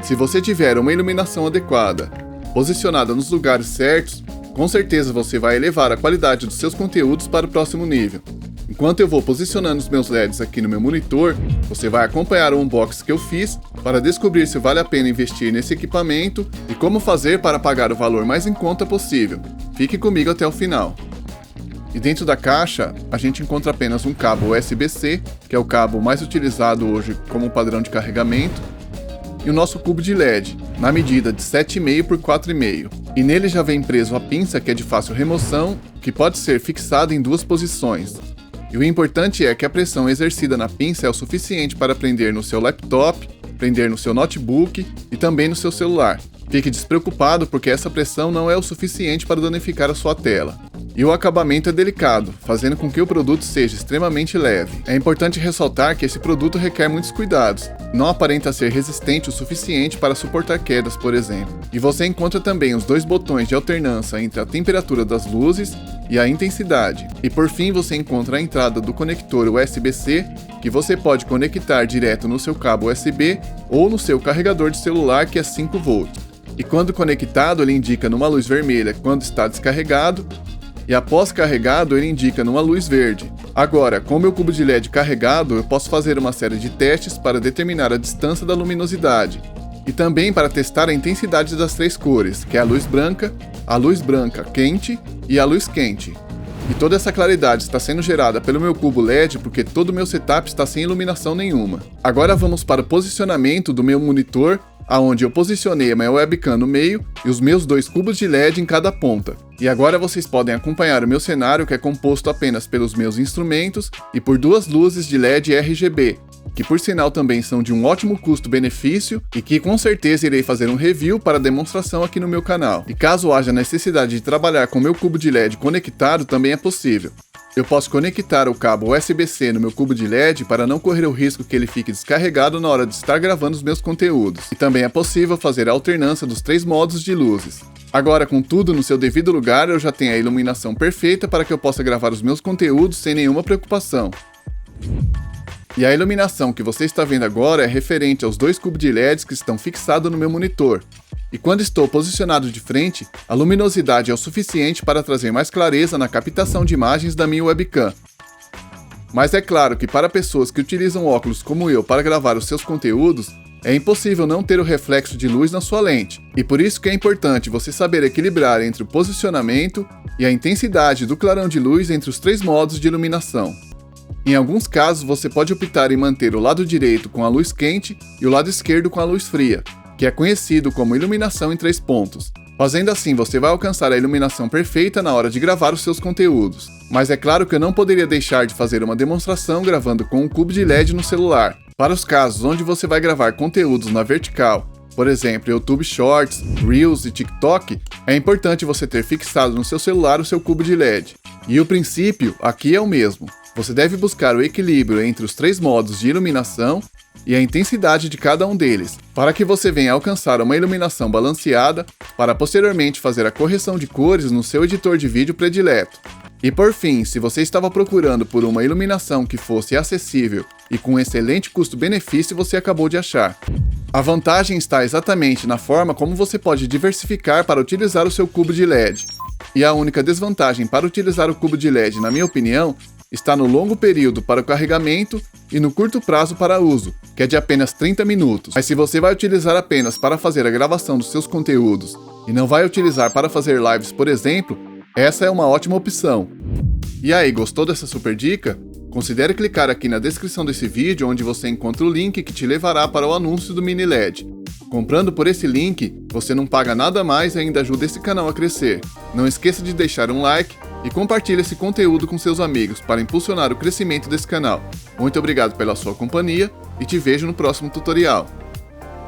Se você tiver uma iluminação adequada, posicionada nos lugares certos, com certeza você vai elevar a qualidade dos seus conteúdos para o próximo nível. Enquanto eu vou posicionando os meus LEDs aqui no meu monitor, você vai acompanhar o unboxing que eu fiz para descobrir se vale a pena investir nesse equipamento e como fazer para pagar o valor mais em conta possível. Fique comigo até o final. E dentro da caixa, a gente encontra apenas um cabo USB-C, que é o cabo mais utilizado hoje como padrão de carregamento, e o nosso cubo de LED, na medida de 7,5 por 4,5. E nele já vem preso a pinça, que é de fácil remoção, que pode ser fixada em 2 posições. E o importante é que a pressão exercida na pinça é o suficiente para prender no seu laptop, prender no seu notebook e também no seu celular. Fique despreocupado porque essa pressão não é o suficiente para danificar a sua tela. E o acabamento é delicado, fazendo com que o produto seja extremamente leve. É importante ressaltar que esse produto requer muitos cuidados. Não aparenta ser resistente o suficiente para suportar quedas, por exemplo. E você encontra também os 2 botões de alternância entre a temperatura das luzes e a intensidade. E por fim você encontra a entrada do conector USB-C, que você pode conectar direto no seu cabo USB ou no seu carregador de celular, que é 5 volts. E quando conectado, ele indica numa luz vermelha quando está descarregado, e após carregado ele indica numa luz verde. Agora, com o meu cubo de LED carregado, eu posso fazer uma série de testes para determinar a distância da luminosidade e também para testar a intensidade das 3 cores, que é a luz branca quente e a luz quente. E toda essa claridade está sendo gerada pelo meu cubo LED porque todo o meu setup está sem iluminação nenhuma. Agora vamos para o posicionamento do meu monitor, aonde eu posicionei a minha webcam no meio e os meus 2 cubos de LED em cada ponta. E agora vocês podem acompanhar o meu cenário, que é composto apenas pelos meus instrumentos e por 2 luzes de LED RGB, que por sinal também são de um ótimo custo-benefício e que com certeza irei fazer um review para demonstração aqui no meu canal. E caso haja necessidade de trabalhar com meu cubo de LED conectado, também é possível. Eu posso conectar o cabo USB-C no meu cubo de LED para não correr o risco que ele fique descarregado na hora de estar gravando os meus conteúdos. E também é possível fazer a alternância dos 3 modos de luzes. Agora, com tudo no seu devido lugar, eu já tenho a iluminação perfeita para que eu possa gravar os meus conteúdos sem nenhuma preocupação. E a iluminação que você está vendo agora é referente aos 2 cubos de LEDs que estão fixados no meu monitor. E quando estou posicionado de frente, a luminosidade é o suficiente para trazer mais clareza na captação de imagens da minha webcam. Mas é claro que para pessoas que utilizam óculos como eu para gravar os seus conteúdos, é impossível não ter o reflexo de luz na sua lente. E por isso que é importante você saber equilibrar entre o posicionamento e a intensidade do clarão de luz entre os 3 modos de iluminação. Em alguns casos você pode optar em manter o lado direito com a luz quente e o lado esquerdo com a luz fria, que é conhecido como iluminação em 3 pontos. Fazendo assim, você vai alcançar a iluminação perfeita na hora de gravar os seus conteúdos. Mas é claro que eu não poderia deixar de fazer uma demonstração gravando com um cubo de LED no celular. Para os casos onde você vai gravar conteúdos na vertical, por exemplo, YouTube Shorts, Reels e TikTok, é importante você ter fixado no seu celular o seu cubo de LED. E o princípio aqui é o mesmo. Você deve buscar o equilíbrio entre os 3 modos de iluminação e a intensidade de cada um deles, para que você venha alcançar uma iluminação balanceada, para posteriormente fazer a correção de cores no seu editor de vídeo predileto. E por fim, se você estava procurando por uma iluminação que fosse acessível e com excelente custo-benefício, você acabou de achar. A vantagem está exatamente na forma como você pode diversificar para utilizar o seu cubo de LED. E a única desvantagem para utilizar o cubo de LED, na minha opinião, está no longo período para o carregamento e no curto prazo para uso, que é de apenas 30 minutos. Mas se você vai utilizar apenas para fazer a gravação dos seus conteúdos e não vai utilizar para fazer lives, por exemplo, essa é uma ótima opção. E aí, gostou dessa super dica? Considere clicar aqui na descrição desse vídeo, onde você encontra o link que te levará para o anúncio do mini LED. Comprando por esse link, você não paga nada mais e ainda ajuda esse canal a crescer. Não esqueça de deixar um like e compartilhe esse conteúdo com seus amigos para impulsionar o crescimento desse canal. Muito obrigado pela sua companhia e te vejo no próximo tutorial.